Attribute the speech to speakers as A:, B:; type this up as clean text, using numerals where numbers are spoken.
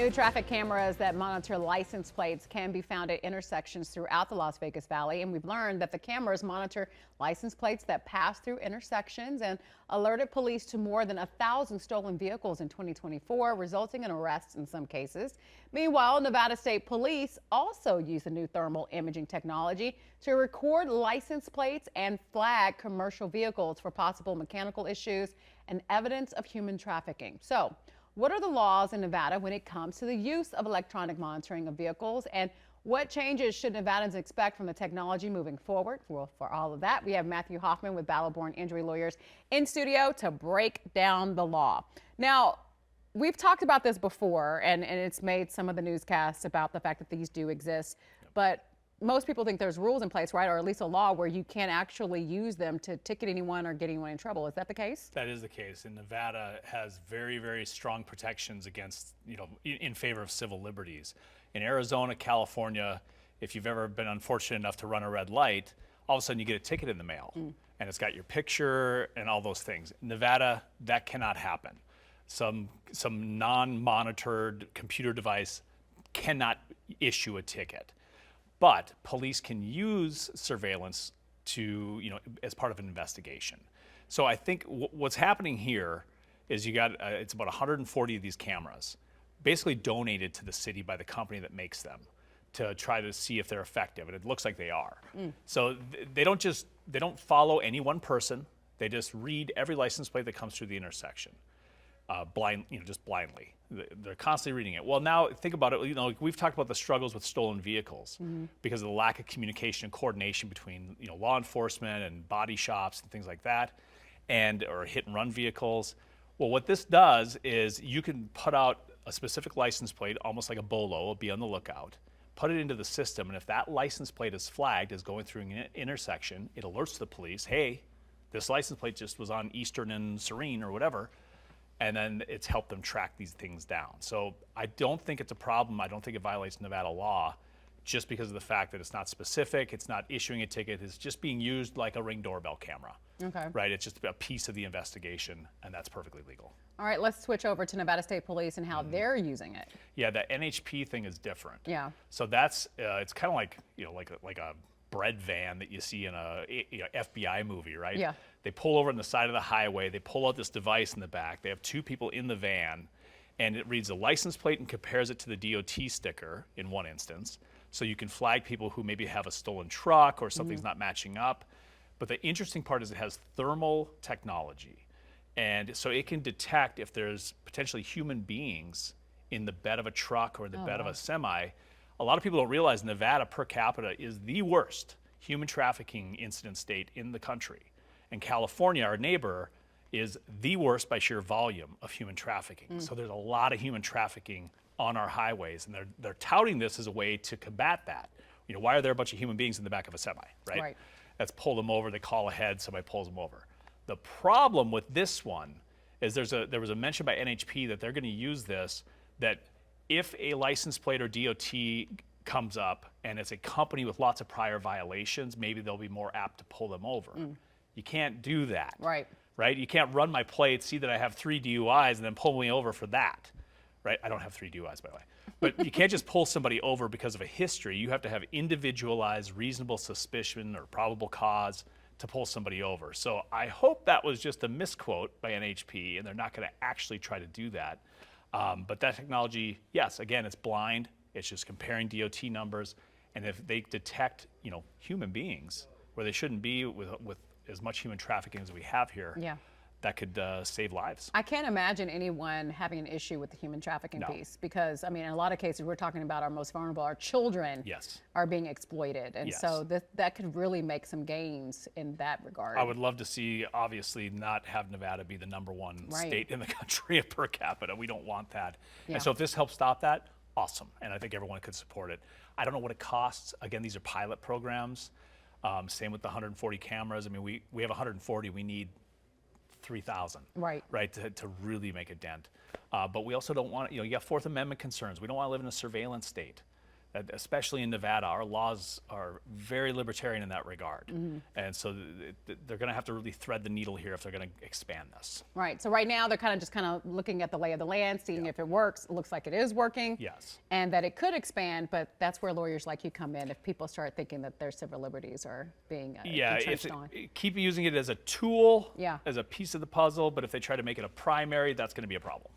A: New traffic cameras that monitor license plates can be found at intersections throughout the Las Vegas Valley, and we've learned that the cameras monitor license plates that pass through intersections and alerted police to more than 1,000 stolen vehicles in 2024, resulting in arrests in some cases. Meanwhile, Nevada State Police also use the new thermal imaging technology to record license plates and flag commercial vehicles for possible mechanical issues and evidence of human trafficking. So, what are the laws in Nevada when it comes to the use of electronic monitoring of vehicles, and what changes should Nevadans expect from the technology moving forward? Well, for all of that, we have Matthew Hoffmann with Battle-Born Injury Lawyers in studio to break down the law. Now, we've talked about this before, and it's made some of the newscasts about the fact that these do exist, but most people think there's rules in place, right, or at least a law where you can't actually use them to ticket anyone or get anyone in trouble. Is that the case?
B: That is the case. And Nevada has very, very strong protections against, in favor of civil liberties. In Arizona, California, if you've ever been unfortunate enough to run a red light, all of a sudden you get a ticket in the mail, and it's got your picture and all those things. In Nevada, that cannot happen. Some non-monitored computer device cannot issue a ticket. But police can use surveillance to, as part of an investigation. So I think what's happening here is you got, it's about 140 of these cameras, basically donated to the city by the company that makes them to try to see if they're effective, and it looks like they are. So they don't follow any one person. They just read every license plate that comes through the intersection. Just blindly. They're constantly reading it. Well, now think about it. We've talked about the struggles with stolen vehicles because of the lack of communication and coordination between law enforcement and body shops and things like that, or hit and run vehicles. Well, what this does is you can put out a specific license plate, almost like a bolo, be on the lookout, put it into the system, and if that license plate is flagged as going through an intersection, it alerts the police, hey, this license plate just was on Eastern and Serene or whatever. And then it's helped them track these things down. So I don't think it's a problem. I don't think it violates Nevada law just because of the fact that it's not specific, it's not issuing a ticket, it's just being used like a Ring doorbell camera. Okay. Right, it's just a piece of the investigation, and that's perfectly legal.
A: All right, let's switch over to Nevada State Police and how they're using it.
B: Yeah, the NHP thing is different.
A: Yeah.
B: So that's, it's kind of like, like a bread van that you see in a FBI movie, right?
A: Yeah.
B: They pull over on the side of the highway, they pull out this device in the back, they have two people in the van, and it reads the license plate and compares it to the DOT sticker in one instance. So you can flag people who maybe have a stolen truck or something's not matching up. But the interesting part is it has thermal technology. And so it can detect if there's potentially human beings in the bed of a truck or in the bed of a semi. A lot of people don't realize Nevada per capita is the worst human trafficking incident state in the country. And California, our neighbor, is the worst by sheer volume of human trafficking. So there's a lot of human trafficking on our highways, and they're touting this as a way to combat that. Why are there a bunch of human beings in the back of a semi, right? Right. Let's pull them over, they call ahead, somebody pulls them over. The problem with this one is there was a mention by NHP that they're gonna use this, that if a license plate or DOT comes up and it's a company with lots of prior violations, maybe they'll be more apt to pull them over. You can't do that. Right. Right? You can't run my plate, see that I have 3 DUIs, and then pull me over for that. Right? I don't have 3 DUIs, by the way. But you can't just pull somebody over because of a history. You have to have individualized, reasonable suspicion or probable cause to pull somebody over. So I hope that was just a misquote by NHP, and they're not going to actually try to do that. But that technology, yes, again, it's blind. It's just comparing DOT numbers. And if they detect, human beings where they shouldn't be with as much human trafficking as we have here, that could save lives.
A: I can't imagine anyone having an issue with the human trafficking piece because, in a lot of cases, we're talking about our most vulnerable, our children are being exploited. And so that could really make some gains in that regard.
B: I would love to see, obviously, not have Nevada be the #1 state in the country per capita. We don't want that. And so if this helps stop that, awesome. And I think everyone could support it. I don't know what it costs. Again, these are pilot programs. Same with the 140 cameras. We have 140, we need 3,000, right, to really make a dent. But we also don't want, you have Fourth Amendment concerns. We don't want to live in a surveillance state. especially in Nevada, our laws are very libertarian in that regard. And so they're going to have to really thread the needle here if they're going to expand this.
A: Right. So right now they're kind of looking at the lay of the land, seeing if it works. It looks like it is working.
B: Yes.
A: And that it could expand, but that's where lawyers like you come in if people start thinking that their civil liberties are being entrenched on.
B: Keep using it as a tool,
A: Yeah.
B: as a piece of the puzzle, but if they try to make it a primary, that's going to be a problem.